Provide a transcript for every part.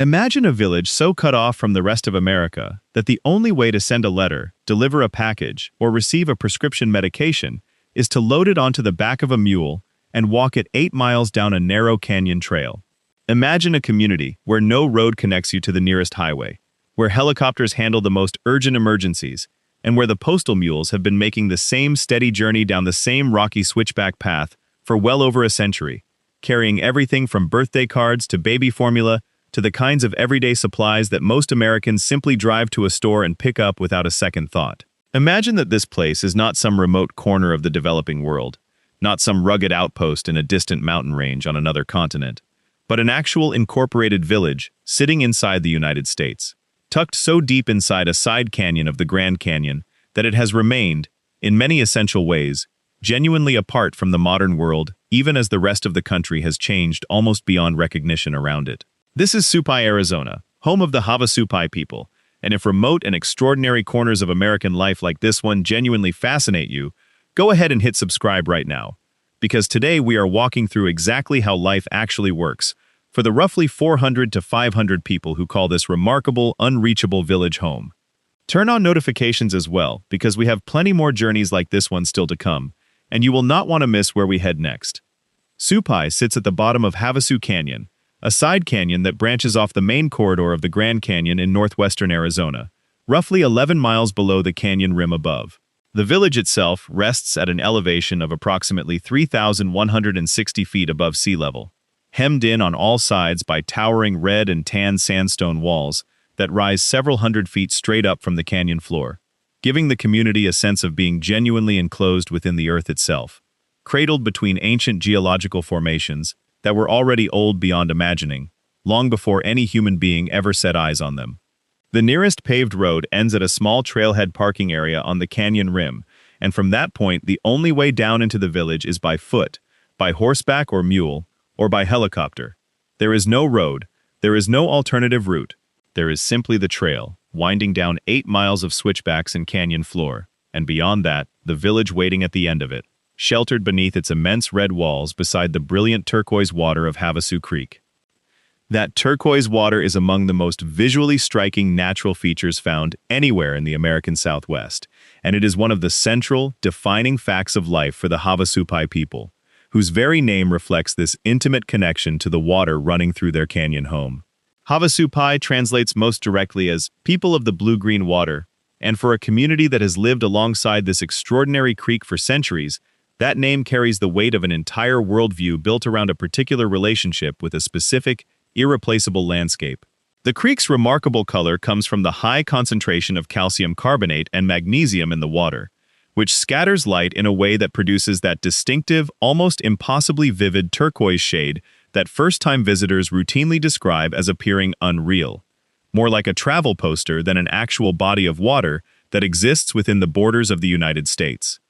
Imagine a village so cut off from the rest of America that the only way to send a letter, deliver a package, or receive a prescription medication is to load it onto the back of a mule and walk it 8 miles down a narrow canyon trail. Imagine a community where no road connects you to the nearest highway, where helicopters handle the most urgent emergencies, and where the postal mules have been making the same steady journey down the same rocky switchback path for well over a century, carrying everything from birthday cards to baby formula to the kinds of everyday supplies that most Americans simply drive to a store and pick up without a second thought. Imagine that this place is not some remote corner of the developing world, not some rugged outpost in a distant mountain range on another continent, but an actual incorporated village sitting inside the United States, tucked so deep inside a side canyon of the Grand Canyon that it has remained, in many essential ways, genuinely apart from the modern world, even as the rest of the country has changed almost beyond recognition around it. This is Supai, Arizona, home of the Havasu people, and if remote and extraordinary corners of American life like this one genuinely fascinate you, go ahead and hit subscribe right now, because today we are walking through exactly how life actually works for the roughly 400 to 500 people who call this remarkable, unreachable village home. Turn on notifications as well, because we have plenty more journeys like this one still to come, and you will not want to miss where we head next. Supai sits at the bottom of Havasu Canyon, a side canyon that branches off the main corridor of the Grand Canyon in northwestern Arizona, roughly 11 miles below the canyon rim above. The village itself rests at an elevation of approximately 3,160 feet above sea level, hemmed in on all sides by towering red and tan sandstone walls that rise several hundred feet straight up from the canyon floor, giving the community a sense of being genuinely enclosed within the earth itself, cradled between ancient geological formations that were already old beyond imagining, long before any human being ever set eyes on them. The nearest paved road ends at a small trailhead parking area on the canyon rim, and from that point the only way down into the village is by foot, by horseback or mule, or by helicopter. There is no road, there is no alternative route, there is simply the trail, winding down 8 miles of switchbacks and canyon floor, and beyond that, the village waiting at the end of it, sheltered beneath its immense red walls beside the brilliant turquoise water of Havasu Creek. That turquoise water is among the most visually striking natural features found anywhere in the American Southwest, and it is one of the central, defining facts of life for the Havasu people, whose very name reflects this intimate connection to the water running through their canyon home. Havasu translates most directly as people of the blue-green water, and for a community that has lived alongside this extraordinary creek for centuries, that name carries the weight of an entire worldview built around a particular relationship with a specific, irreplaceable landscape. The creek's remarkable color comes from the high concentration of calcium carbonate and magnesium in the water, which scatters light in a way that produces that distinctive, almost impossibly vivid turquoise shade that first-time visitors routinely describe as appearing unreal, more like a travel poster than an actual body of water that exists within the borders of the United States.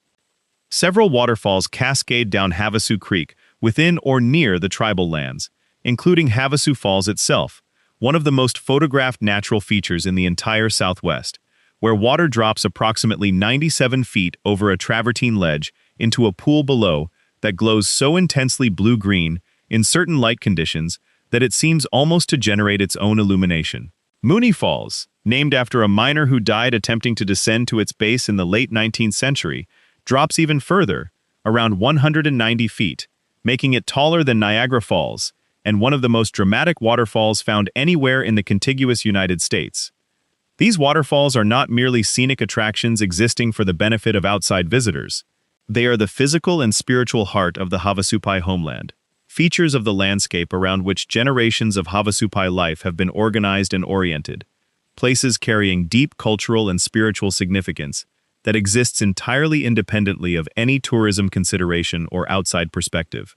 Several waterfalls cascade down Havasu Creek within or near the tribal lands, including Havasu Falls itself, one of the most photographed natural features in the entire Southwest, where water drops approximately 97 feet over a travertine ledge into a pool below that glows so intensely blue-green in certain light conditions that it seems almost to generate its own illumination. Mooney Falls, named after a miner who died attempting to descend to its base in the late 19th century, drops even further, around 190 feet, making it taller than Niagara Falls, and one of the most dramatic waterfalls found anywhere in the contiguous United States. These waterfalls are not merely scenic attractions existing for the benefit of outside visitors. They are the physical and spiritual heart of the Havasupai homeland, features of the landscape around which generations of Havasupai life have been organized and oriented, places carrying deep cultural and spiritual significance that exists entirely independently of any tourism consideration or outside perspective.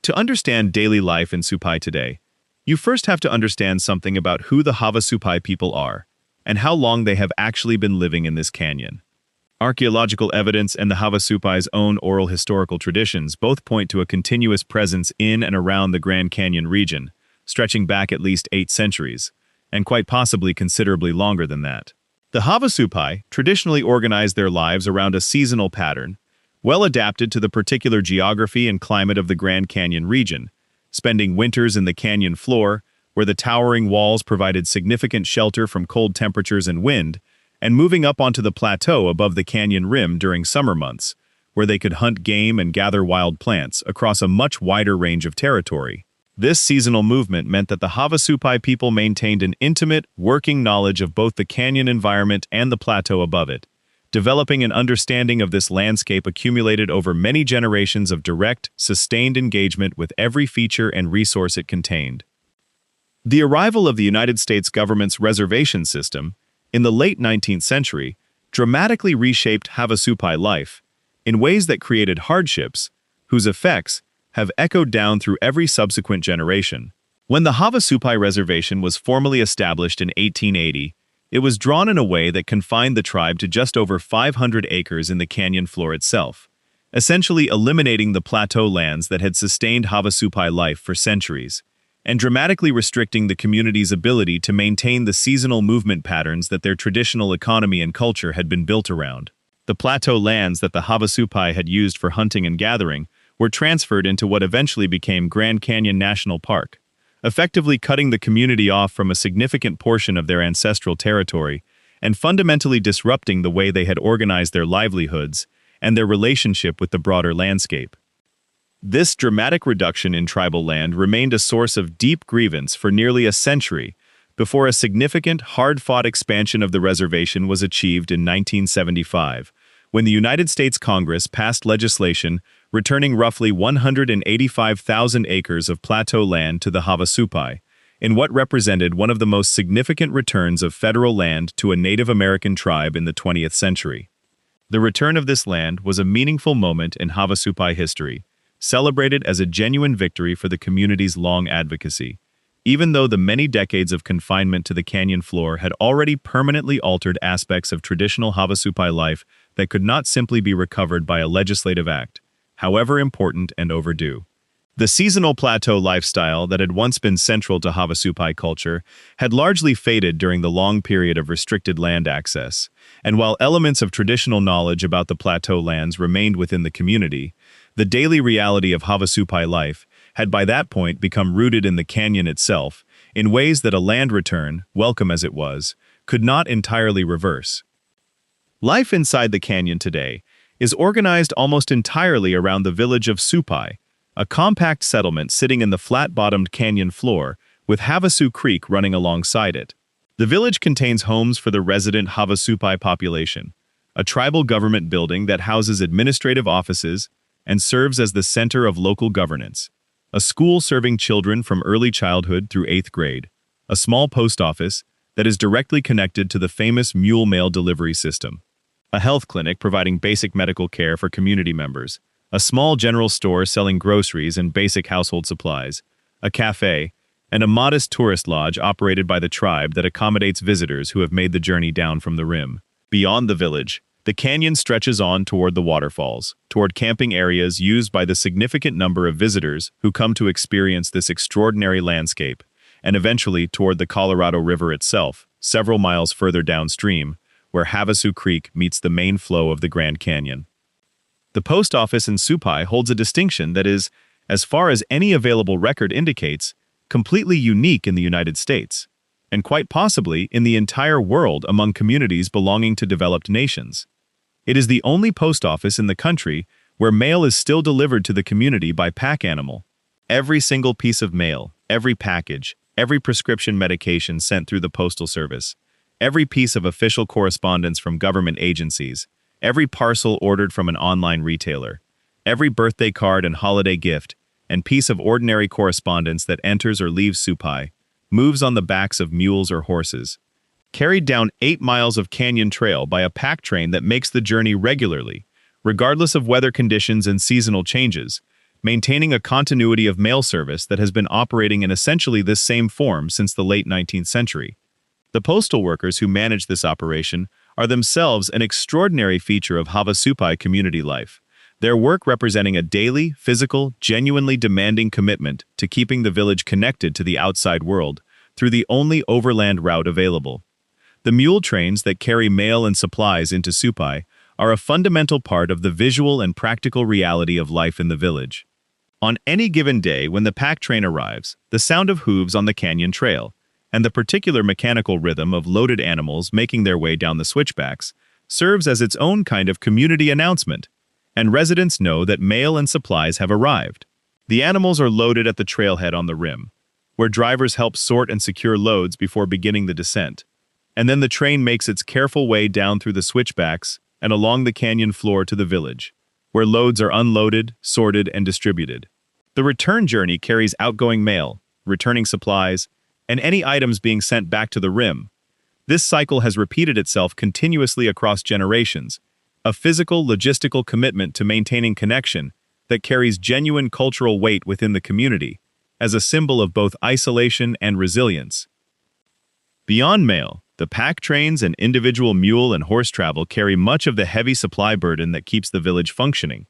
To understand daily life in Supai today, you first have to understand something about who the Havasupai people are and how long they have actually been living in this canyon. Archaeological evidence and the Havasupai's own oral historical traditions both point to a continuous presence in and around the Grand Canyon region, stretching back at least 8 centuries, and quite possibly considerably longer than that. The Havasupai traditionally organized their lives around a seasonal pattern, well adapted to the particular geography and climate of the Grand Canyon region, spending winters in the canyon floor, where the towering walls provided significant shelter from cold temperatures and wind, and moving up onto the plateau above the canyon rim during summer months, where they could hunt game and gather wild plants across a much wider range of territory. This seasonal movement meant that the Havasupai people maintained an intimate, working knowledge of both the canyon environment and the plateau above it, developing an understanding of this landscape accumulated over many generations of direct, sustained engagement with every feature and resource it contained. The arrival of the United States government's reservation system, in the late 19th century, dramatically reshaped Havasupai life, in ways that created hardships, whose effects have echoed down through every subsequent generation. When the Havasupai Reservation was formally established in 1880, it was drawn in a way that confined the tribe to just over 500 acres in the canyon floor itself, essentially eliminating the plateau lands that had sustained Havasupai life for centuries, and dramatically restricting the community's ability to maintain the seasonal movement patterns that their traditional economy and culture had been built around. The plateau lands that the Havasupai had used for hunting and gathering were transferred into what eventually became Grand Canyon National Park, effectively cutting the community off from a significant portion of their ancestral territory and fundamentally disrupting the way they had organized their livelihoods and their relationship with the broader landscape. This dramatic reduction in tribal land remained a source of deep grievance for nearly a century before a significant, hard-fought expansion of the reservation was achieved in 1975, when the United States Congress passed legislation returning roughly 185,000 acres of plateau land to the Havasupai, in what represented one of the most significant returns of federal land to a Native American tribe in the 20th century. The return of this land was a meaningful moment in Havasupai history, celebrated as a genuine victory for the community's long advocacy, even though the many decades of confinement to the canyon floor had already permanently altered aspects of traditional Havasupai life that could not simply be recovered by a legislative act, however important and overdue. The seasonal plateau lifestyle that had once been central to Havasupai culture had largely faded during the long period of restricted land access, and while elements of traditional knowledge about the plateau lands remained within the community, the daily reality of Havasupai life had by that point become rooted in the canyon itself in ways that a land return, welcome as it was, could not entirely reverse. Life inside the canyon today is organized almost entirely around the village of Supai, a compact settlement sitting in the flat-bottomed canyon floor with Havasu Creek running alongside it. The village contains homes for the resident Havasupai population, a tribal government building that houses administrative offices and serves as the center of local governance, a school serving children from early childhood through 8th grade, a small post office that is directly connected to the famous mule mail delivery system, a health clinic providing basic medical care for community members, a small general store selling groceries and basic household supplies, a cafe, and a modest tourist lodge operated by the tribe that accommodates visitors who have made the journey down from the rim. Beyond the village, the canyon stretches on toward the waterfalls, toward camping areas used by the significant number of visitors who come to experience this extraordinary landscape, and eventually toward the Colorado River itself, several miles further downstream, where Havasu Creek meets the main flow of the Grand Canyon. The post office in Supai holds a distinction that is, as far as any available record indicates, completely unique in the United States, and quite possibly in the entire world among communities belonging to developed nations. It is the only post office in the country where mail is still delivered to the community by pack animal. Every single piece of mail, every package, every prescription medication sent through the postal service, every piece of official correspondence from government agencies, every parcel ordered from an online retailer, every birthday card and holiday gift, and piece of ordinary correspondence that enters or leaves Supai, moves on the backs of mules or horses, carried down 8 miles of canyon trail by a pack train that makes the journey regularly, regardless of weather conditions and seasonal changes, maintaining a continuity of mail service that has been operating in essentially this same form since the late 19th century. The postal workers who manage this operation are themselves an extraordinary feature of Havasupai community life, their work representing a daily, physical, genuinely demanding commitment to keeping the village connected to the outside world through the only overland route available. The mule trains that carry mail and supplies into Supai are a fundamental part of the visual and practical reality of life in the village. On any given day when the pack train arrives, the sound of hooves on the canyon trail, and the particular mechanical rhythm of loaded animals making their way down the switchbacks, serves as its own kind of community announcement, and residents know that mail and supplies have arrived. The animals are loaded at the trailhead on the rim, where drivers help sort and secure loads before beginning the descent, and then the train makes its careful way down through the switchbacks and along the canyon floor to the village, where loads are unloaded, sorted, and distributed. The return journey carries outgoing mail, returning supplies, and any items being sent back to the rim. This cycle has repeated itself continuously across generations, a physical, logistical commitment to maintaining connection that carries genuine cultural weight within the community, as a symbol of both isolation and resilience. Beyond mail, the pack trains and individual mule and horse travel carry much of the heavy supply burden that keeps the village functioning.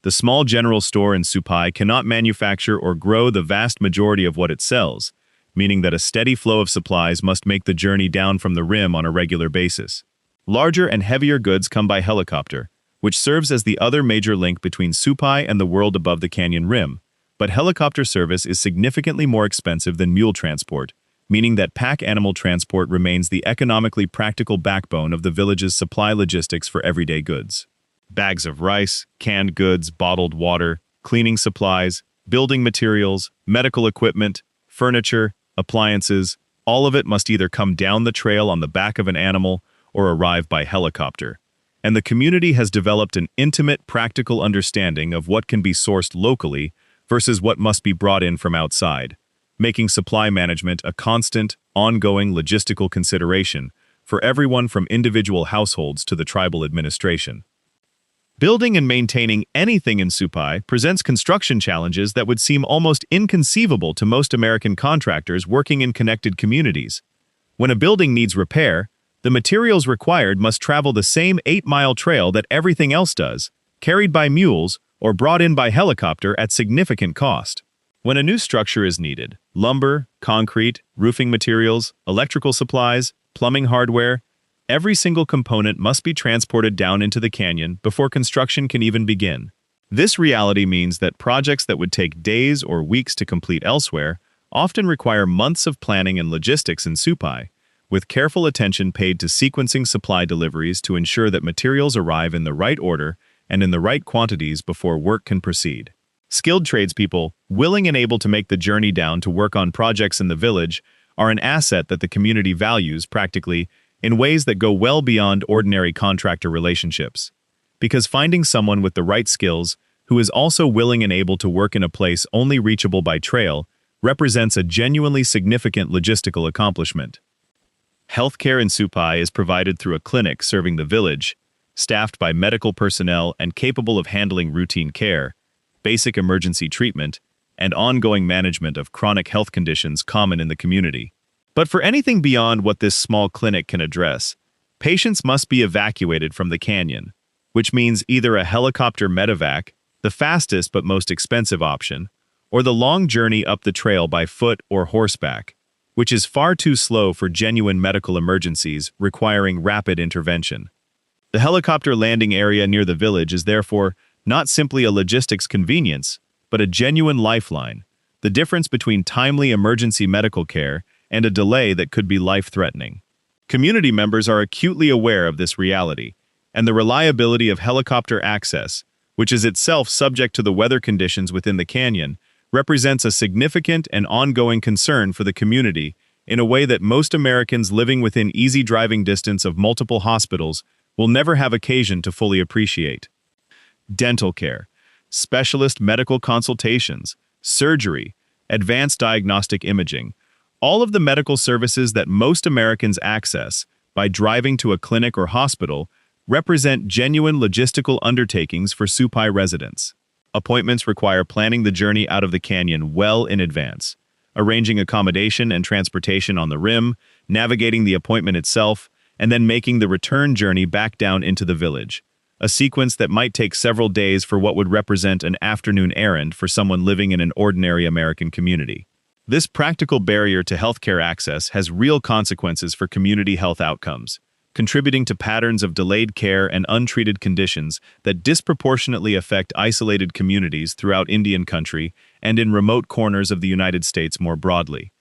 The small general store in Supai cannot manufacture or grow the vast majority of what it sells, meaning that a steady flow of supplies must make the journey down from the rim on a regular basis. Larger and heavier goods come by helicopter, which serves as the other major link between Supai and the world above the canyon rim, but helicopter service is significantly more expensive than mule transport, meaning that pack animal transport remains the economically practical backbone of the village's supply logistics for everyday goods. Bags of rice, canned goods, bottled water, cleaning supplies, building materials, medical equipment, furniture, appliances, all of it must either come down the trail on the back of an animal or arrive by helicopter. And the community has developed an intimate, practical understanding of what can be sourced locally versus what must be brought in from outside, making supply management a constant, ongoing logistical consideration for everyone from individual households to the tribal administration. Building and maintaining anything in Supai presents construction challenges that would seem almost inconceivable to most American contractors working in connected communities. When a building needs repair, the materials required must travel the same 8-mile trail that everything else does, carried by mules or brought in by helicopter at significant cost. When a new structure is needed, lumber, concrete, roofing materials, electrical supplies, plumbing hardware, every single component must be transported down into the canyon before construction can even begin. This reality means that projects that would take days or weeks to complete elsewhere often require months of planning and logistics in Supai, with careful attention paid to sequencing supply deliveries to ensure that materials arrive in the right order and in the right quantities before work can proceed. Skilled tradespeople, willing and able to make the journey down to work on projects in the village, are an asset that the community values practically in ways that go well beyond ordinary contractor relationships. Because finding someone with the right skills, who is also willing and able to work in a place only reachable by trail, represents a genuinely significant logistical accomplishment. Healthcare in Supai is provided through a clinic serving the village, staffed by medical personnel and capable of handling routine care, basic emergency treatment, and ongoing management of chronic health conditions common in the community. But for anything beyond what this small clinic can address, patients must be evacuated from the canyon, which means either a helicopter medevac, the fastest but most expensive option, or the long journey up the trail by foot or horseback, which is far too slow for genuine medical emergencies requiring rapid intervention. The helicopter landing area near the village is therefore not simply a logistics convenience, but a genuine lifeline, the difference between timely emergency medical care and a delay that could be life-threatening. Community members are acutely aware of this reality, and the reliability of helicopter access, which is itself subject to the weather conditions within the canyon, represents a significant and ongoing concern for the community in a way that most Americans living within easy driving distance of multiple hospitals will never have occasion to fully appreciate. Dental care, specialist medical consultations, surgery, advanced diagnostic imaging, all of the medical services that most Americans access by driving to a clinic or hospital represent genuine logistical undertakings for Supai residents. Appointments require planning the journey out of the canyon well in advance, arranging accommodation and transportation on the rim, navigating the appointment itself, and then making the return journey back down into the village, a sequence that might take several days for what would represent an afternoon errand for someone living in an ordinary American community. This practical barrier to healthcare access has real consequences for community health outcomes. contributing to patterns of delayed care and untreated conditions that disproportionately affect isolated communities throughout Indian country and in remote corners of the United States more broadly.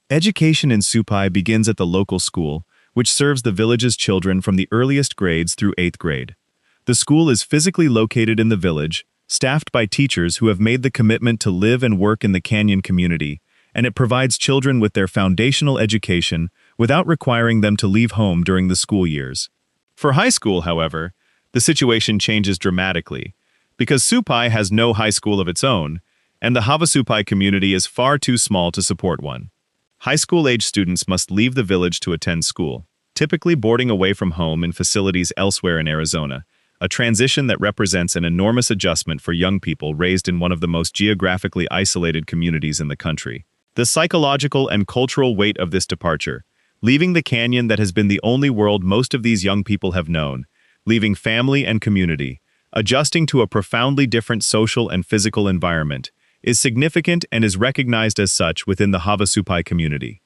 Education in Supai begins at the local school, which serves the village's children from the earliest grades through 8th grade. The school is physically located in the village, staffed by teachers who have made the commitment to live and work in the canyon community, and it provides children with their foundational education without requiring them to leave home during the school years. For high school, however, the situation changes dramatically, because Supai has no high school of its own, and the Havasu community is far too small to support one. High school-age students must leave the village to attend school, typically boarding away from home in facilities elsewhere in Arizona, a transition that represents an enormous adjustment for young people raised in one of the most geographically isolated communities in the country. The psychological and cultural weight of this departure, leaving the canyon that has been the only world most of these young people have known, leaving family and community, adjusting to a profoundly different social and physical environment, is significant and is recognized as such within the Havasu community.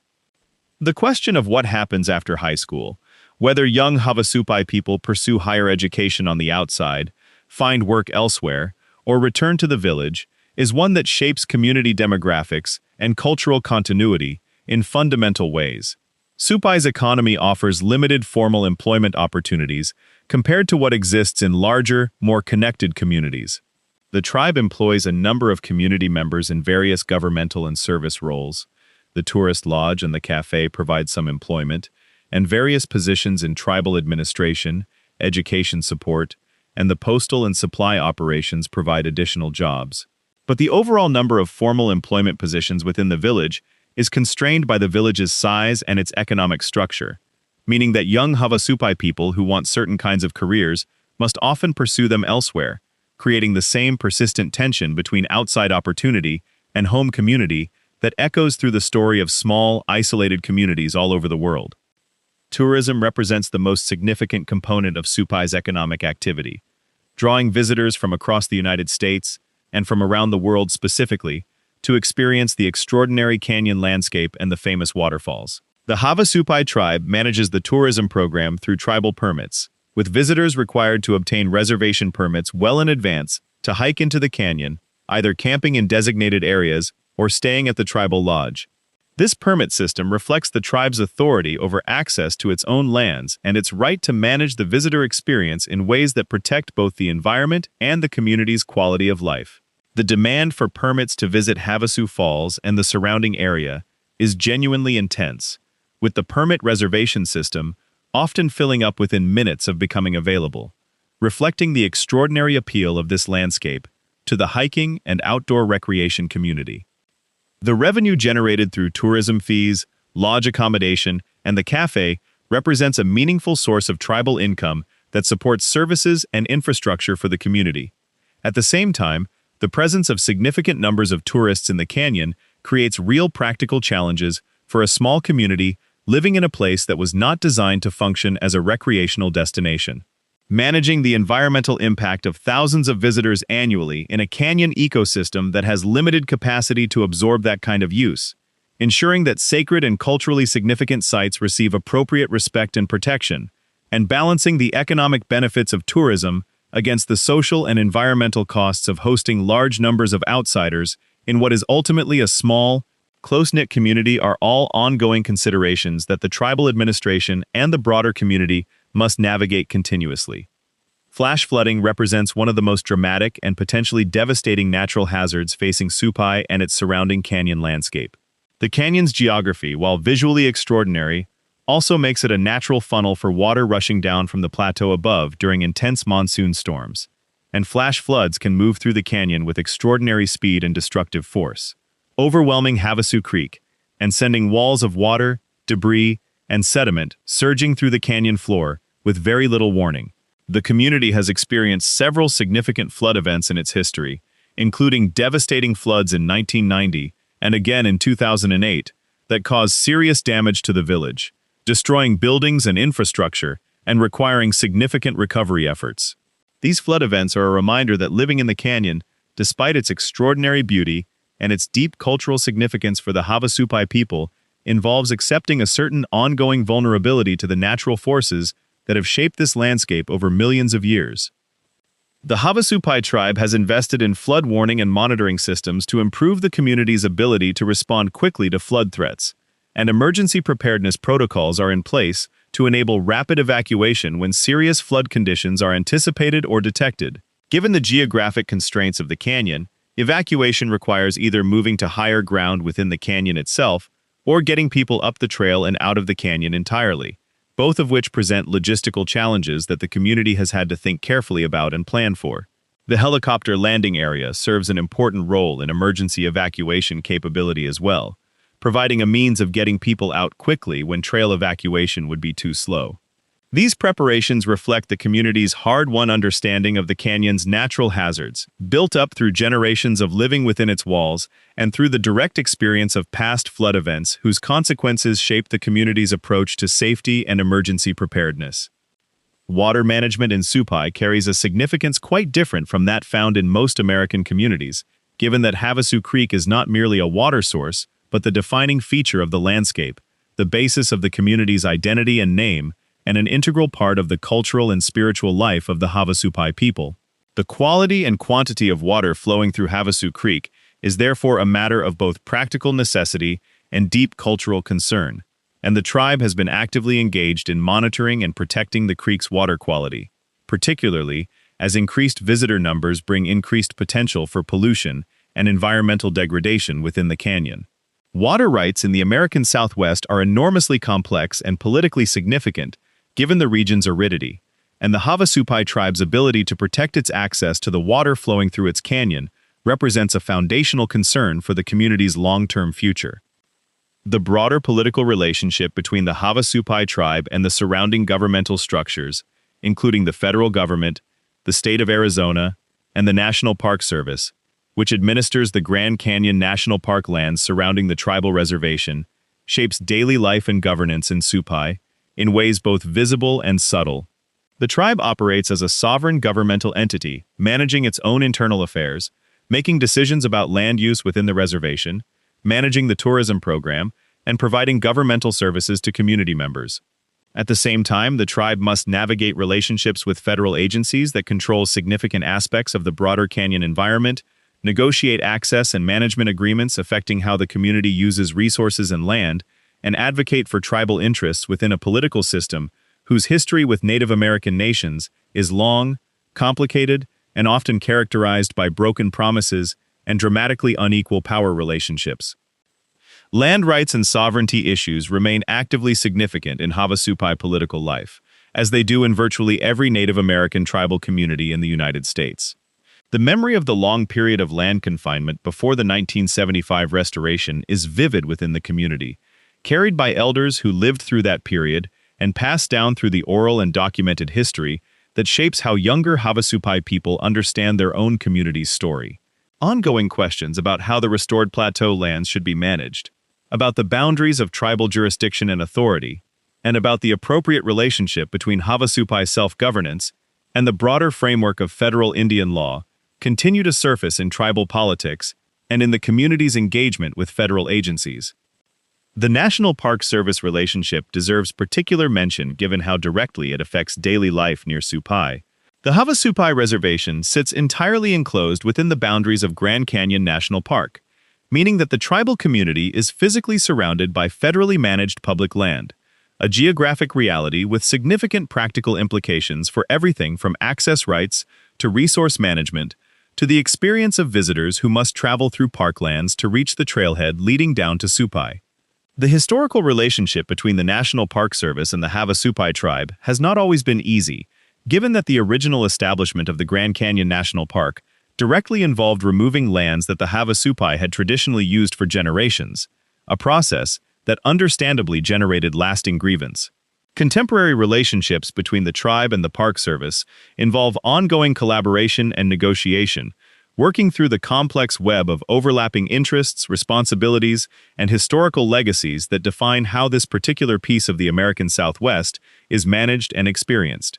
The question of what happens after high school, whether young Havasu people pursue higher education on the outside, find work elsewhere, or return to the village, is one that shapes community demographics and cultural continuity in fundamental ways. Supai's economy offers limited formal employment opportunities compared to what exists in larger, more connected communities. The tribe employs a number of community members in various governmental and service roles. The tourist lodge and the cafe provide some employment, and various positions in tribal administration, education support, and the postal and supply operations provide additional jobs. But the overall number of formal employment positions within the village is constrained by the village's size and its economic structure, meaning that young Havasu people who want certain kinds of careers must often pursue them elsewhere, creating the same persistent tension between outside opportunity and home community that echoes through the story of small, isolated communities all over the world. Tourism represents the most significant component of Supai's economic activity, drawing visitors from across the United States and from around the world specifically to experience the extraordinary canyon landscape and the famous waterfalls. The Havasu tribe manages the tourism program through tribal permits, with visitors required to obtain reservation permits well in advance to hike into the canyon, either camping in designated areas or staying at the tribal lodge. This permit system reflects the tribe's authority over access to its own lands and its right to manage the visitor experience in ways that protect both the environment and the community's quality of life. The demand for permits to visit Havasu Falls and the surrounding area is genuinely intense, with the permit reservation system often filling up within minutes of becoming available, reflecting the extraordinary appeal of this landscape to the hiking and outdoor recreation community. The revenue generated through tourism fees, lodge accommodation, and the cafe represents a meaningful source of tribal income that supports services and infrastructure for the community. At the same time, the presence of significant numbers of tourists in the canyon creates real practical challenges for a small community living in a place that was not designed to function as a recreational destination. Managing the environmental impact of thousands of visitors annually in a canyon ecosystem that has limited capacity to absorb that kind of use, ensuring that sacred and culturally significant sites receive appropriate respect and protection, and balancing the economic benefits of tourism against the social and environmental costs of hosting large numbers of outsiders in what is ultimately a small, close-knit community are all ongoing considerations that the tribal administration and the broader community must navigate continuously. Flash flooding represents one of the most dramatic and potentially devastating natural hazards facing Supai and its surrounding canyon landscape. The canyon's geography, while visually extraordinary, also makes it a natural funnel for water rushing down from the plateau above during intense monsoon storms, and flash floods can move through the canyon with extraordinary speed and destructive force, overwhelming Havasu Creek and sending walls of water, debris, and sediment surging through the canyon floor with very little warning. The community has experienced several significant flood events in its history, including devastating floods in 1990 and again in 2008 that caused serious damage to the village, destroying buildings and infrastructure and requiring significant recovery efforts. These flood events are a reminder that living in the canyon, despite its extraordinary beauty and its deep cultural significance for the Havasu people, involves accepting a certain ongoing vulnerability to the natural forces that have shaped this landscape over millions of years. The Havasupai tribe has invested in flood warning and monitoring systems to improve the community's ability to respond quickly to flood threats, and emergency preparedness protocols are in place to enable rapid evacuation when serious flood conditions are anticipated or detected. Given the geographic constraints of the canyon, evacuation requires either moving to higher ground within the canyon itself or getting people up the trail and out of the canyon entirely, both of which present logistical challenges that the community has had to think carefully about and plan for. The helicopter landing area serves an important role in emergency evacuation capability as well, providing a means of getting people out quickly when trail evacuation would be too slow. These preparations reflect the community's hard-won understanding of the canyon's natural hazards, built up through generations of living within its walls and through the direct experience of past flood events whose consequences shape the community's approach to safety and emergency preparedness. Water management in Supai carries a significance quite different from that found in most American communities, given that Havasu Creek is not merely a water source, but the defining feature of the landscape, the basis of the community's identity and name, and an integral part of the cultural and spiritual life of the Havasupai people. The quality and quantity of water flowing through Havasu Creek is therefore a matter of both practical necessity and deep cultural concern, and the tribe has been actively engaged in monitoring and protecting the creek's water quality, particularly as increased visitor numbers bring increased potential for pollution and environmental degradation within the canyon. Water rights in the American Southwest are enormously complex and politically significant, given the region's aridity, and the Havasupai tribe's ability to protect its access to the water flowing through its canyon represents a foundational concern for the community's long-term future. The broader political relationship between the Havasupai tribe and the surrounding governmental structures, including the federal government, the state of Arizona, and the National Park Service, which administers the Grand Canyon National Park lands surrounding the tribal reservation, shapes daily life and governance in Supai in ways both visible and subtle. The tribe operates as a sovereign governmental entity, managing its own internal affairs, making decisions about land use within the reservation, managing the tourism program, and providing governmental services to community members. At the same time, the tribe must navigate relationships with federal agencies that control significant aspects of the broader canyon environment, negotiate access and management agreements affecting how the community uses resources and land, and advocate for tribal interests within a political system whose history with Native American nations is long, complicated, and often characterized by broken promises and dramatically unequal power relationships. Land rights and sovereignty issues remain actively significant in Havasupai political life, as they do in virtually every Native American tribal community in the United States. The memory of the long period of land confinement before the 1975 restoration is vivid within the community, carried by elders who lived through that period and passed down through the oral and documented history that shapes how younger Havasupai people understand their own community's story. Ongoing questions about how the restored plateau lands should be managed, about the boundaries of tribal jurisdiction and authority, and about the appropriate relationship between Havasupai self-governance and the broader framework of federal Indian law continue to surface in tribal politics and in the community's engagement with federal agencies. The National Park Service relationship deserves particular mention given how directly it affects daily life near Supai. The Havasupai Reservation sits entirely enclosed within the boundaries of Grand Canyon National Park, meaning that the tribal community is physically surrounded by federally managed public land, a geographic reality with significant practical implications for everything from access rights to resource management to the experience of visitors who must travel through parklands to reach the trailhead leading down to Supai. The historical relationship between the National Park Service and the Havasupai tribe has not always been easy, given that the original establishment of the Grand Canyon National Park directly involved removing lands that the Havasupai had traditionally used for generations, a process that understandably generated lasting grievance. Contemporary relationships between the tribe and the Park Service involve ongoing collaboration and negotiation, working through the complex web of overlapping interests, responsibilities, and historical legacies that define how this particular piece of the American Southwest is managed and experienced.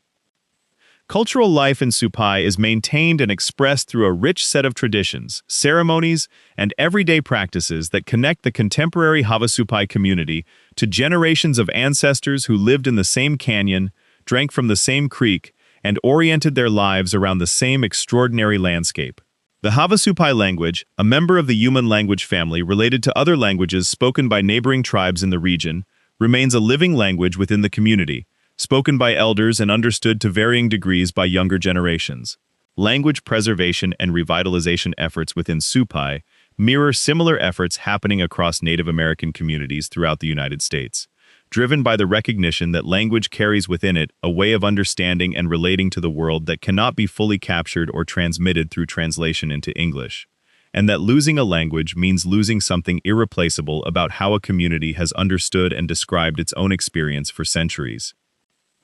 Cultural life in Supai is maintained and expressed through a rich set of traditions, ceremonies, and everyday practices that connect the contemporary Havasupai community to generations of ancestors who lived in the same canyon, drank from the same creek, and oriented their lives around the same extraordinary landscape. The Havasupai language, a member of the human language family related to other languages spoken by neighboring tribes in the region, remains a living language within the community, spoken by elders and understood to varying degrees by younger generations. Language preservation and revitalization efforts within Supai mirror similar efforts happening across Native American communities throughout the United States, driven by the recognition that language carries within it a way of understanding and relating to the world that cannot be fully captured or transmitted through translation into English, and that losing a language means losing something irreplaceable about how a community has understood and described its own experience for centuries.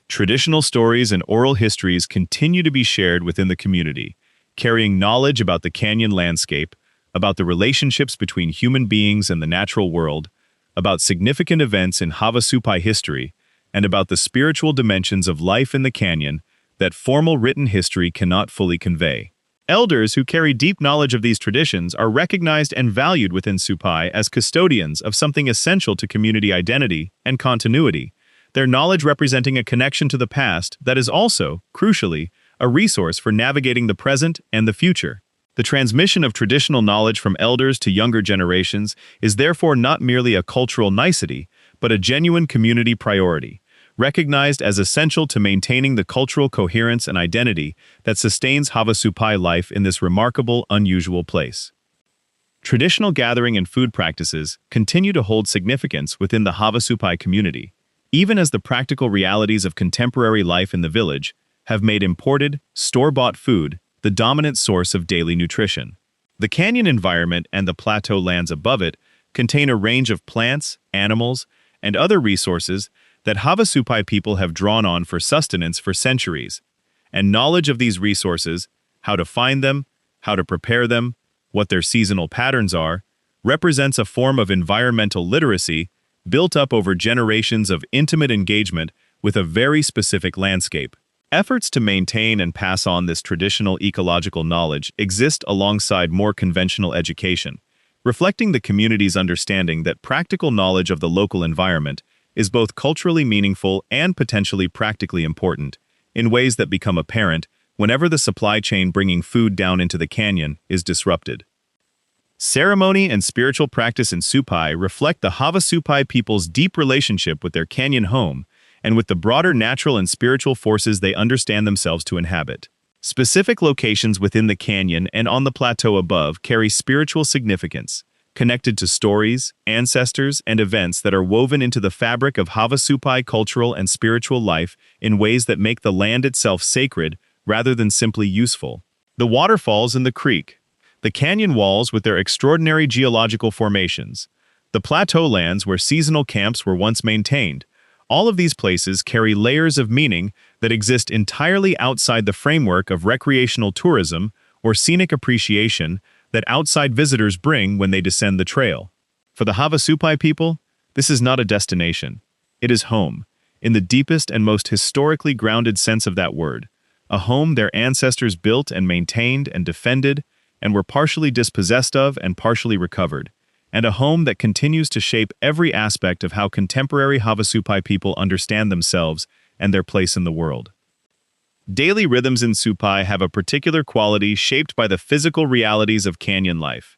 Traditional stories and oral histories continue to be shared within the community, carrying knowledge about the canyon landscape, about the relationships between human beings and the natural world, about significant events in Havasupai history, and about the spiritual dimensions of life in the canyon that formal written history cannot fully convey. Elders who carry deep knowledge of these traditions are recognized and valued within Supai as custodians of something essential to community identity and continuity, their knowledge representing a connection to the past that is also, crucially, a resource for navigating the present and the future. The transmission of traditional knowledge from elders to younger generations is therefore not merely a cultural nicety, but a genuine community priority, recognized as essential to maintaining the cultural coherence and identity that sustains Havasupai life in this remarkable, unusual place. Traditional gathering and food practices continue to hold significance within the Havasupai community, even as the practical realities of contemporary life in the village have made imported, store-bought food the dominant source of daily nutrition. The canyon environment and the plateau lands above it contain a range of plants, animals, and other resources that Havasupai people have drawn on for sustenance for centuries, and knowledge of these resources, how to find them, how to prepare them, what their seasonal patterns are, represents a form of environmental literacy built up over generations of intimate engagement with a very specific landscape. Efforts to maintain and pass on this traditional ecological knowledge exist alongside more conventional education, reflecting the community's understanding that practical knowledge of the local environment is both culturally meaningful and potentially practically important, in ways that become apparent whenever the supply chain bringing food down into the canyon is disrupted. Ceremony and spiritual practice in Supai reflect the Havasupai people's deep relationship with their canyon home and with the broader natural and spiritual forces they understand themselves to inhabit. Specific locations within the canyon and on the plateau above carry spiritual significance, connected to stories, ancestors, and events that are woven into the fabric of Havasupai cultural and spiritual life in ways that make the land itself sacred rather than simply useful. The waterfalls in the creek, the canyon walls with their extraordinary geological formations, the plateau lands where seasonal camps were once maintained, all of these places carry layers of meaning that exist entirely outside the framework of recreational tourism or scenic appreciation that outside visitors bring when they descend the trail. For the Havasupai people, this is not a destination. It is home, in the deepest and most historically grounded sense of that word, a home their ancestors built and maintained and defended and were partially dispossessed of and partially recovered, and a home that continues to shape every aspect of how contemporary Havasupai people understand themselves and their place in the world. Daily rhythms in Supai have a particular quality shaped by the physical realities of canyon life.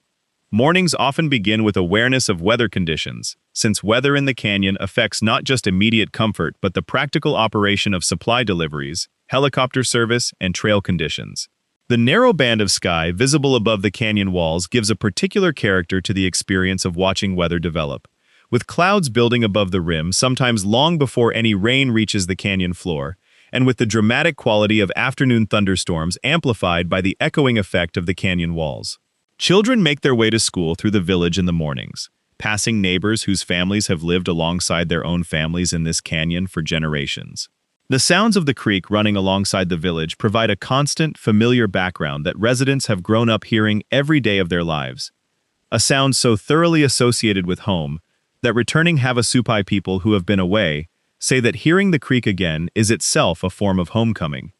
Mornings often begin with awareness of weather conditions, since weather in the canyon affects not just immediate comfort but the practical operation of supply deliveries, helicopter service, and trail conditions. The narrow band of sky visible above the canyon walls gives a particular character to the experience of watching weather develop, with clouds building above the rim sometimes long before any rain reaches the canyon floor, and with the dramatic quality of afternoon thunderstorms amplified by the echoing effect of the canyon walls. Children make their way to school through the village in the mornings, passing neighbors whose families have lived alongside their own families in this canyon for generations. The sounds of the creek running alongside the village provide a constant, familiar background that residents have grown up hearing every day of their lives. A sound so thoroughly associated with home that returning Havasupai people who have been away say that hearing the creek again is itself a form of homecoming.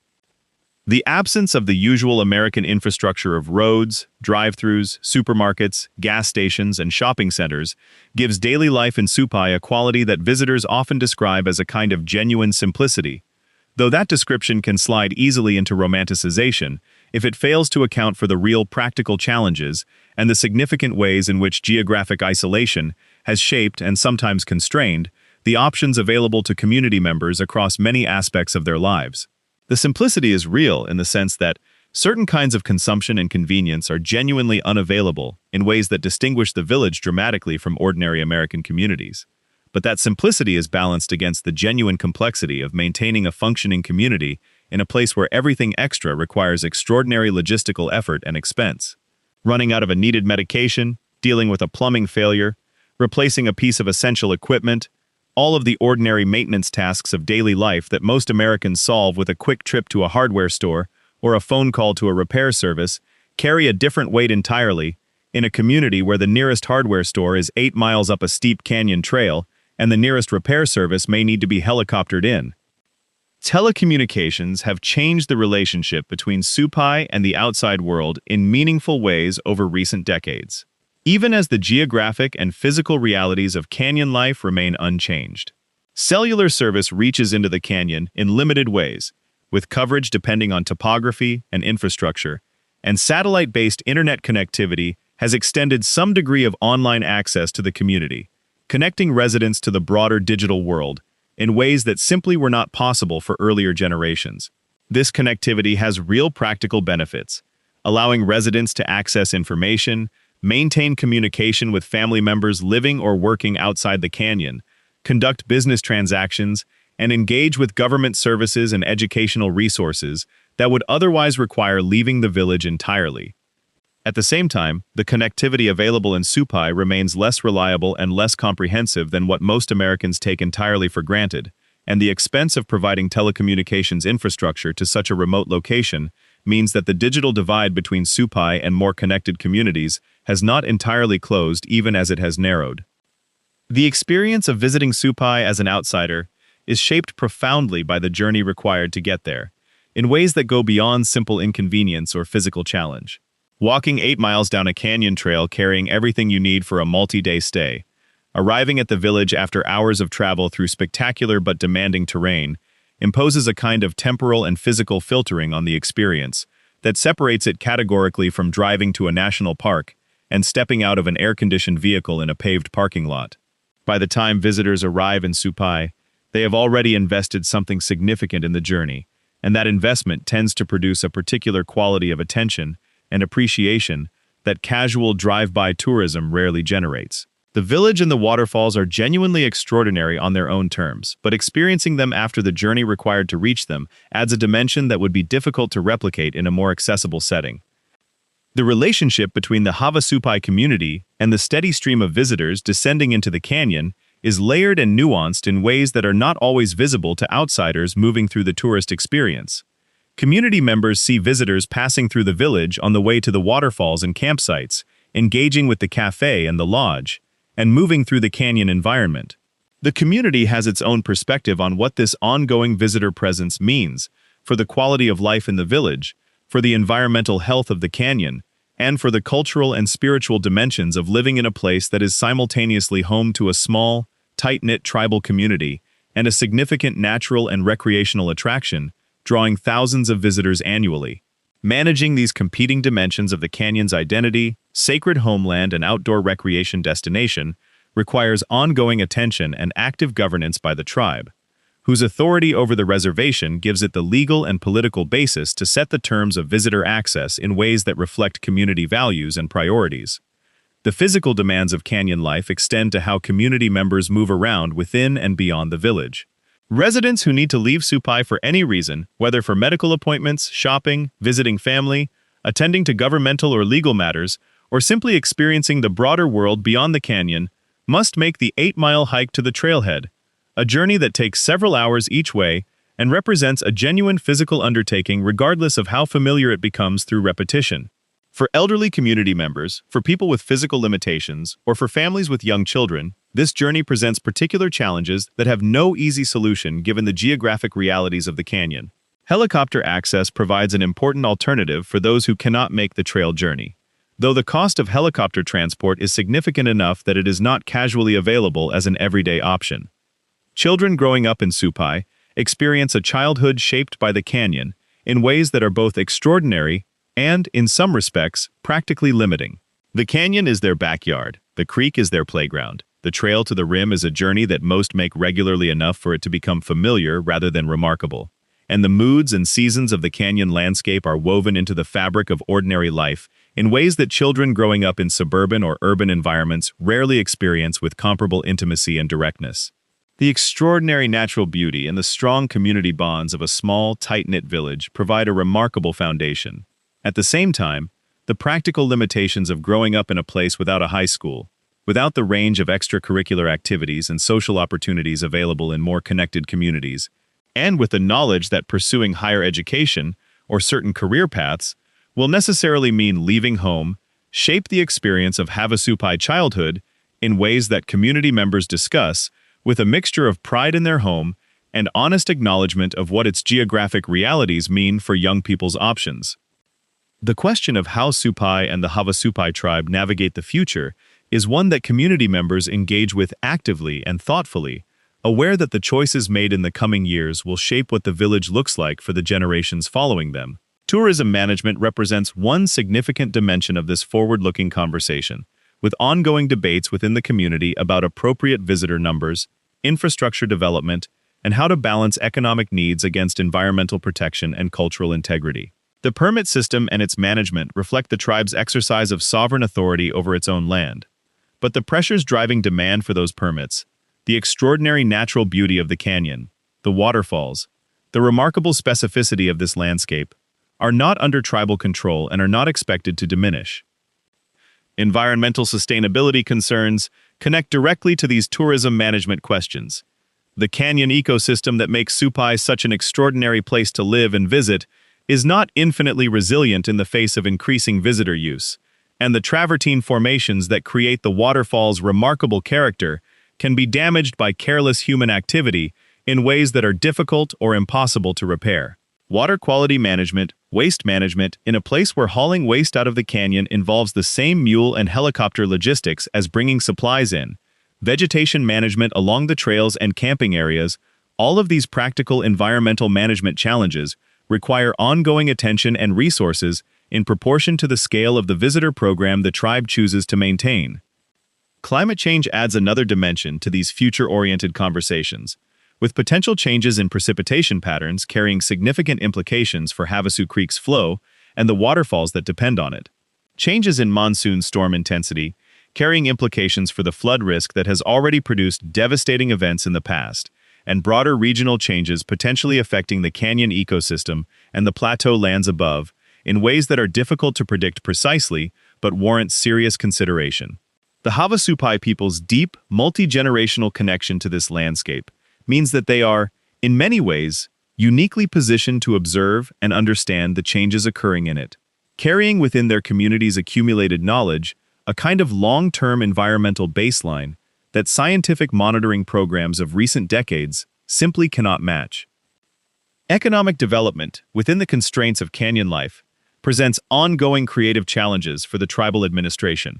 The absence of the usual American infrastructure of roads, drive-thrus, supermarkets, gas stations, and shopping centers gives daily life in Supai a quality that visitors often describe as a kind of genuine simplicity, though that description can slide easily into romanticization if it fails to account for the real practical challenges and the significant ways in which geographic isolation has shaped and sometimes constrained the options available to community members across many aspects of their lives. The simplicity is real in the sense that certain kinds of consumption and convenience are genuinely unavailable in ways that distinguish the village dramatically from ordinary American communities. But that simplicity is balanced against the genuine complexity of maintaining a functioning community in a place where everything extra requires extraordinary logistical effort and expense. Running out of a needed medication, dealing with a plumbing failure, replacing a piece of essential equipment, all of the ordinary maintenance tasks of daily life that most Americans solve with a quick trip to a hardware store or a phone call to a repair service carry a different weight entirely in a community where the nearest hardware store is 8 miles up a steep canyon trail and the nearest repair service may need to be helicoptered in. Telecommunications have changed the relationship between Supai and the outside world in meaningful ways over recent decades, even as the geographic and physical realities of canyon life remain unchanged. Cellular service reaches into the canyon in limited ways, with coverage depending on topography and infrastructure, and satellite-based internet connectivity has extended some degree of online access to the community, connecting residents to the broader digital world in ways that simply were not possible for earlier generations. This connectivity has real practical benefits, allowing residents to access information, maintain communication with family members living or working outside the canyon, conduct business transactions, and engage with government services and educational resources that would otherwise require leaving the village entirely. At the same time, the connectivity available in Supai remains less reliable and less comprehensive than what most Americans take entirely for granted, and the expense of providing telecommunications infrastructure to such a remote location means that the digital divide between Supai and more connected communities has not entirely closed even as it has narrowed. The experience of visiting Supai as an outsider is shaped profoundly by the journey required to get there, in ways that go beyond simple inconvenience or physical challenge. Walking 8 miles down a canyon trail carrying everything you need for a multi-day stay, arriving at the village after hours of travel through spectacular but demanding terrain, imposes a kind of temporal and physical filtering on the experience that separates it categorically from driving to a national park and stepping out of an air-conditioned vehicle in a paved parking lot. By the time visitors arrive in Supai, they have already invested something significant in the journey, and that investment tends to produce a particular quality of attention and appreciation that casual drive-by tourism rarely generates. The village and the waterfalls are genuinely extraordinary on their own terms, but experiencing them after the journey required to reach them adds a dimension that would be difficult to replicate in a more accessible setting. The relationship between the Havasu community and the steady stream of visitors descending into the canyon is layered and nuanced in ways that are not always visible to outsiders moving through the tourist experience. Community members see visitors passing through the village on the way to the waterfalls and campsites, engaging with the cafe and the lodge, and moving through the canyon environment. The community has its own perspective on what this ongoing visitor presence means for the quality of life in the village, for the environmental health of the canyon, and for the cultural and spiritual dimensions of living in a place that is simultaneously home to a small, tight-knit tribal community and a significant natural and recreational attraction, drawing thousands of visitors annually. Managing these competing dimensions of the canyon's identity, sacred homeland, and outdoor recreation destination requires ongoing attention and active governance by the tribe, whose authority over the reservation gives it the legal and political basis to set the terms of visitor access in ways that reflect community values and priorities. The physical demands of canyon life extend to how community members move around within and beyond the village. Residents who need to leave Supai for any reason, whether for medical appointments, shopping, visiting family, attending to governmental or legal matters, or simply experiencing the broader world beyond the canyon, must make the 8-mile hike to the trailhead, a journey that takes several hours each way and represents a genuine physical undertaking regardless of how familiar it becomes through repetition. For elderly community members, for people with physical limitations, or for families with young children, this journey presents particular challenges that have no easy solution given the geographic realities of the canyon. Helicopter access provides an important alternative for those who cannot make the trail journey, though the cost of helicopter transport is significant enough that it is not casually available as an everyday option. Children growing up in Supai experience a childhood shaped by the canyon in ways that are both extraordinary and, in some respects, practically limiting. The canyon is their backyard, the creek is their playground, the trail to the rim is a journey that most make regularly enough for it to become familiar rather than remarkable. And the moods and seasons of the canyon landscape are woven into the fabric of ordinary life in ways that children growing up in suburban or urban environments rarely experience with comparable intimacy and directness. The extraordinary natural beauty and the strong community bonds of a small, tight-knit village provide a remarkable foundation. At the same time, the practical limitations of growing up in a place without a high school, without the range of extracurricular activities and social opportunities available in more connected communities, and with the knowledge that pursuing higher education or certain career paths will necessarily mean leaving home, shape the experience of Havasupai childhood in ways that community members discuss with a mixture of pride in their home and honest acknowledgement of what its geographic realities mean for young people's options. The question of how Supai and the Havasupai tribe navigate the future is one that community members engage with actively and thoughtfully, aware that the choices made in the coming years will shape what the village looks like for the generations following them. Tourism management represents one significant dimension of this forward-looking conversation, with ongoing debates within the community about appropriate visitor numbers, infrastructure development, and how to balance economic needs against environmental protection and cultural integrity. The permit system and its management reflect the tribe's exercise of sovereign authority over its own land. But the pressures driving demand for those permits, the extraordinary natural beauty of the canyon, the waterfalls, the remarkable specificity of this landscape, are not under tribal control and are not expected to diminish. Environmental sustainability concerns connect directly to these tourism management questions. The canyon ecosystem that makes Supai such an extraordinary place to live and visit is not infinitely resilient in the face of increasing visitor use, and the travertine formations that create the waterfall's remarkable character can be damaged by careless human activity in ways that are difficult or impossible to repair. Water quality management, waste management, in a place where hauling waste out of the canyon involves the same mule and helicopter logistics as bringing supplies in, vegetation management along the trails and camping areas, all of these practical environmental management challenges require ongoing attention and resources in proportion to the scale of the visitor program the tribe chooses to maintain. Climate change adds another dimension to these future-oriented conversations, with potential changes in precipitation patterns carrying significant implications for Havasu Creek's flow and the waterfalls that depend on it. Changes in monsoon storm intensity, carrying implications for the flood risk that has already produced devastating events in the past, and broader regional changes potentially affecting the canyon ecosystem and the plateau lands above in ways that are difficult to predict precisely but warrant serious consideration. The Havasupai people's deep, multi-generational connection to this landscape means that they are, in many ways, uniquely positioned to observe and understand the changes occurring in it, carrying within their community's accumulated knowledge a kind of long-term environmental baseline that scientific monitoring programs of recent decades simply cannot match. Economic development, within the constraints of canyon life, presents ongoing creative challenges for the tribal administration.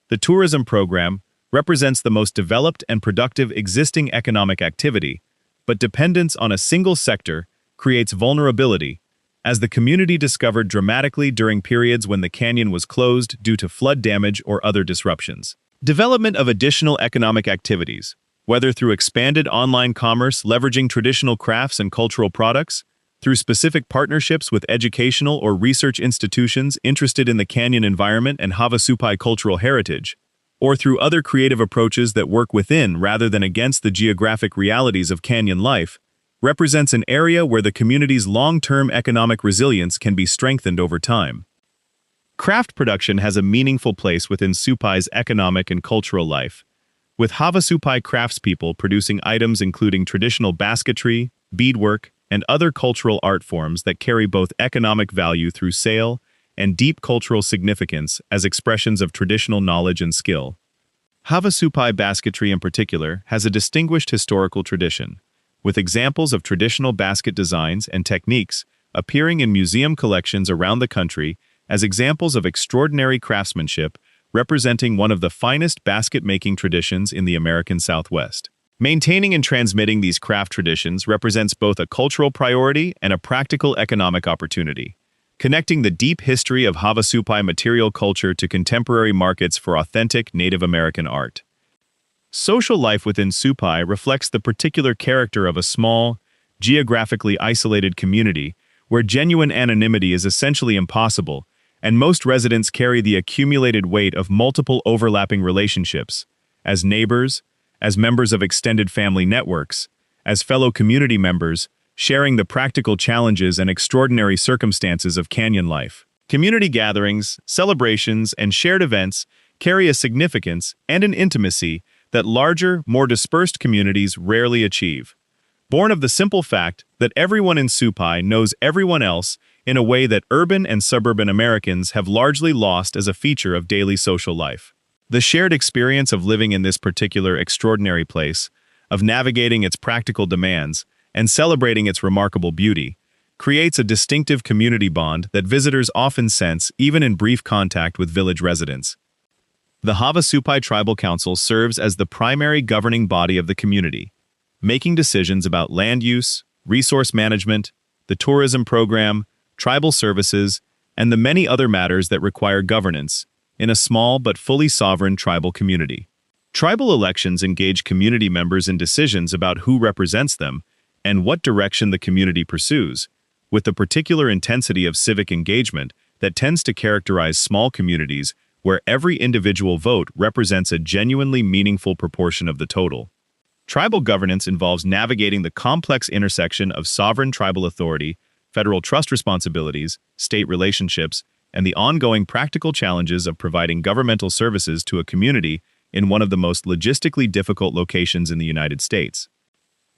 The tourism program represents the most developed and productive existing economic activity, but dependence on a single sector creates vulnerability, as the community discovered dramatically during periods when the canyon was closed due to flood damage or other disruptions. Development of additional economic activities, whether through expanded online commerce leveraging traditional crafts and cultural products, through specific partnerships with educational or research institutions interested in the canyon environment and Havasupai cultural heritage, or through other creative approaches that work within rather than against the geographic realities of canyon life, represents an area where the community's long-term economic resilience can be strengthened over time. Craft production has a meaningful place within Supai's economic and cultural life, with Havasupai craftspeople producing items including traditional basketry, beadwork, and other cultural art forms that carry both economic value through sale and deep cultural significance as expressions of traditional knowledge and skill. Havasupai basketry in particular has a distinguished historical tradition, with examples of traditional basket designs and techniques appearing in museum collections around the country as examples of extraordinary craftsmanship representing one of the finest basket-making traditions in the American Southwest. Maintaining and transmitting these craft traditions represents both a cultural priority and a practical economic opportunity, connecting the deep history of Havasu material culture to contemporary markets for authentic Native American art. Social life within Supai reflects the particular character of a small, geographically isolated community where genuine anonymity is essentially impossible, and most residents carry the accumulated weight of multiple overlapping relationships, as neighbors, as members of extended family networks, as fellow community members, sharing the practical challenges and extraordinary circumstances of canyon life. Community gatherings, celebrations, and shared events carry a significance and an intimacy that larger, more dispersed communities rarely achieve. Born of the simple fact that everyone in Supai knows everyone else in a way that urban and suburban Americans have largely lost as a feature of daily social life. The shared experience of living in this particular extraordinary place, of navigating its practical demands, and celebrating its remarkable beauty, creates a distinctive community bond that visitors often sense even in brief contact with village residents. The Havasupai Tribal Council serves as the primary governing body of the community, making decisions about land use, resource management, the tourism program, tribal services, and the many other matters that require governance in a small but fully sovereign tribal community. Tribal elections engage community members in decisions about who represents them and what direction the community pursues, with the particular intensity of civic engagement that tends to characterize small communities where every individual vote represents a genuinely meaningful proportion of the total. Tribal governance involves navigating the complex intersection of sovereign tribal authority, federal trust responsibilities, state relationships, and the ongoing practical challenges of providing governmental services to a community in one of the most logistically difficult locations in the United States.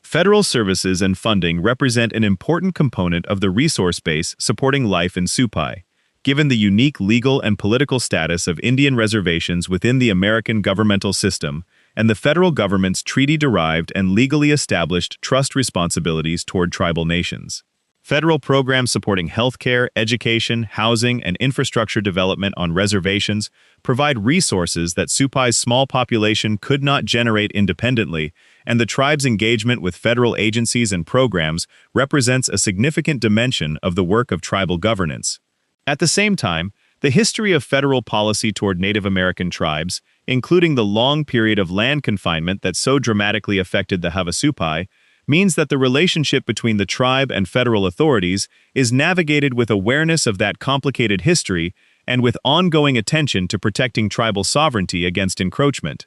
Federal services and funding represent an important component of the resource base supporting life in Supai, given the unique legal and political status of Indian reservations within the American governmental system and the federal government's treaty-derived and legally established trust responsibilities toward tribal nations. Federal programs supporting healthcare, education, housing, and infrastructure development on reservations provide resources that Supai's small population could not generate independently, and the tribe's engagement with federal agencies and programs represents a significant dimension of the work of tribal governance. At the same time, the history of federal policy toward Native American tribes, including the long period of land confinement that so dramatically affected the Havasupai, means that the relationship between the tribe and federal authorities is navigated with awareness of that complicated history and with ongoing attention to protecting tribal sovereignty against encroachment.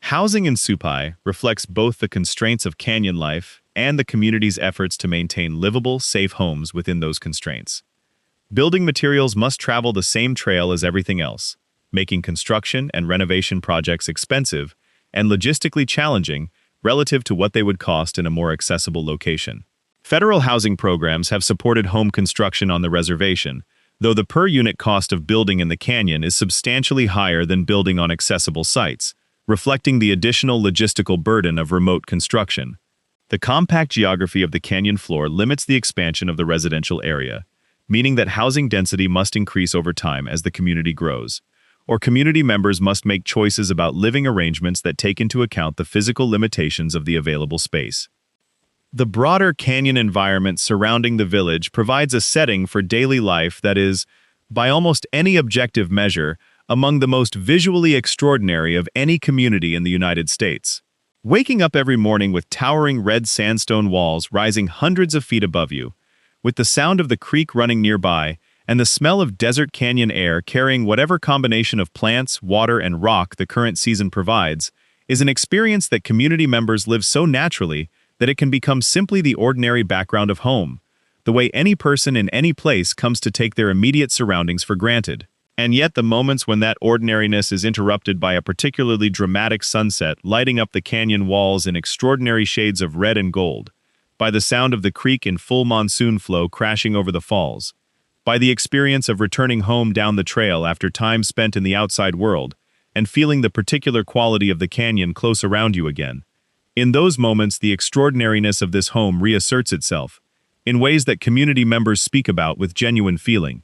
Housing in Supai reflects both the constraints of canyon life and the community's efforts to maintain livable, safe homes within those constraints. Building materials must travel the same trail as everything else, making construction and renovation projects expensive and logistically challenging relative to what they would cost in a more accessible location. Federal housing programs have supported home construction on the reservation, though the per-unit cost of building in the canyon is substantially higher than building on accessible sites, reflecting the additional logistical burden of remote construction. The compact geography of the canyon floor limits the expansion of the residential area, meaning that housing density must increase over time as the community grows, or community members must make choices about living arrangements that take into account the physical limitations of the available space. The broader canyon environment surrounding the village provides a setting for daily life that is, by almost any objective measure, among the most visually extraordinary of any community in the United States. Waking up every morning with towering red sandstone walls rising hundreds of feet above you, with the sound of the creek running nearby, and the smell of desert canyon air carrying whatever combination of plants, water, and rock the current season provides, is an experience that community members live so naturally that it can become simply the ordinary background of home, the way any person in any place comes to take their immediate surroundings for granted. And yet the moments when that ordinariness is interrupted by a particularly dramatic sunset lighting up the canyon walls in extraordinary shades of red and gold, by the sound of the creek in full monsoon flow crashing over the falls, by the experience of returning home down the trail after time spent in the outside world, and feeling the particular quality of the canyon close around you again, In those moments, the extraordinariness of this home reasserts itself, in ways that community members speak about with genuine feeling.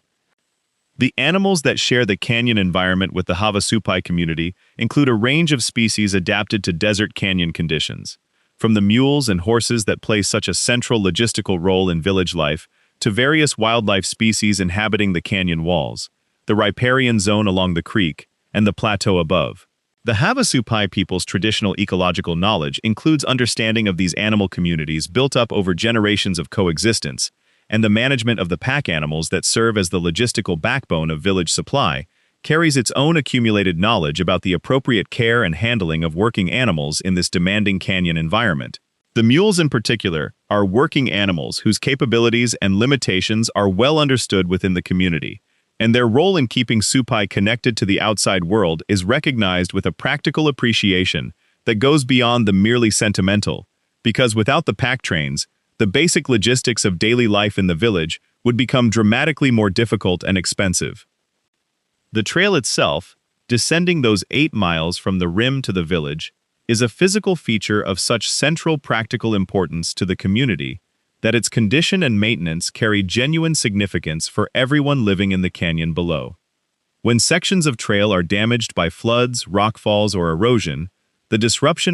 The animals that share the canyon environment with the Havasupai community include a range of species adapted to desert canyon conditions, from the mules and horses that play such a central logistical role in village life, to various wildlife species inhabiting the canyon walls, the riparian zone along the creek, and the plateau above. The Havasupai people's traditional ecological knowledge includes understanding of these animal communities built up over generations of coexistence, and the management of the pack animals that serve as the logistical backbone of village supply, carries its own accumulated knowledge about the appropriate care and handling of working animals in this demanding canyon environment. The mules in particular are working animals whose capabilities and limitations are well understood within the community, and their role in keeping Supai connected to the outside world is recognized with a practical appreciation that goes beyond the merely sentimental, because without the pack trains, the basic logistics of daily life in the village would become dramatically more difficult and expensive. The trail itself, descending those 8 miles from the rim to the village, is a physical feature of such central practical importance to the community that its condition and maintenance carry genuine significance for everyone living in the canyon below. When sections of trail are damaged by floods, rockfalls, or erosion, the disruption